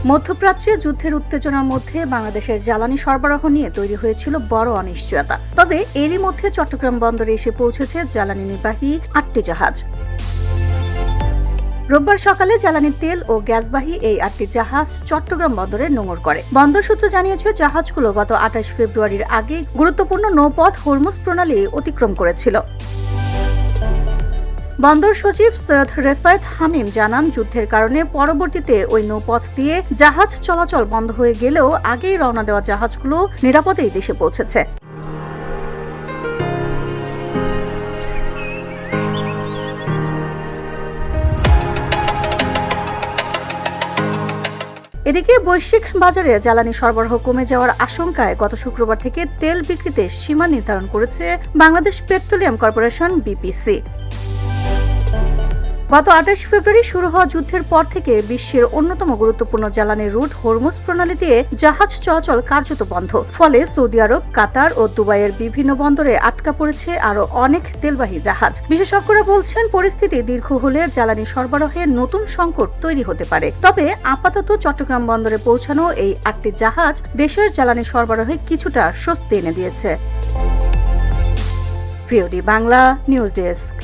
মধ্যপ্রাচ্যে যুদ্ধের উত্তেজনার মধ্যে বাংলাদেশের জ্বালানি সরবরাহ নিয়ে তৈরি হয়েছিল বড় অনিশ্চয়তা। তবে এরই মধ্যে চট্টগ্রাম বন্দরে এসে পৌঁছেছে জ্বালানি নিবাহী ৮টি জাহাজ। রোববার সকালে জ্বালানি তেল ও গ্যাসবাহী এই ৮টি জাহাজ চট্টগ্রাম বন্দরে নোঙর করে। বন্দর সূত্র জানিয়েছে, জাহাজগুলো গত ২৮ ফেব্রুয়ারির আগে গুরুত্বপূর্ণ নৌপথ হরমুজ প্রণালী অতিক্রম করেছিল। বন্দর সচিব সৈয়দ রেফায়েত হামিম জানান, যুদ্ধের কারণে পরবর্তীতে ওই নৌপথ দিয়ে জাহাজ চলাচল বন্ধ হয়ে গেলেও আগেই রওনা দেওয়া জাহাজগুলো নিরাপদেই দেশে পৌঁছেছে। এদিকে বৈশ্বিক বাজারে জ্বালানি সরবরাহ কমে যাওয়ার আশঙ্কায় গত শুক্রবার থেকে তেল বিক্রিতে সীমা নির্ধারণ করেছে বাংলাদেশ পেট্রোলিয়াম কর্পোরেশন বিপিসি। গত ২৮ ফেব্রুয়ারি শুরু হওয়া যুদ্ধের পর থেকে বিশ্বের অন্যতম গুরুত্বপূর্ণ জ্বালানি রুট হরমুজ প্রণালী দিয়ে জাহাজ চলাচল কার্যত বন্ধ। ফলে সৌদি আরব, কাতার ও দুবাইয়ের বিভিন্ন বন্দরে আটকা পড়েছে আরও অনেক তেলবাহী জাহাজ। বিশেষজ্ঞরা বলছেন, পরিস্থিতি দীর্ঘ হলে জ্বালানি সরবরাহে নতুন সংকট তৈরি হতে পারে। তবে আপাতত চট্টগ্রাম বন্দরে পৌঁছানো এই ৮টি জাহাজ দেশের জ্বালানি সরবরাহে কিছুটা স্বস্তি এনে দিয়েছে। VOD Bangla news desk.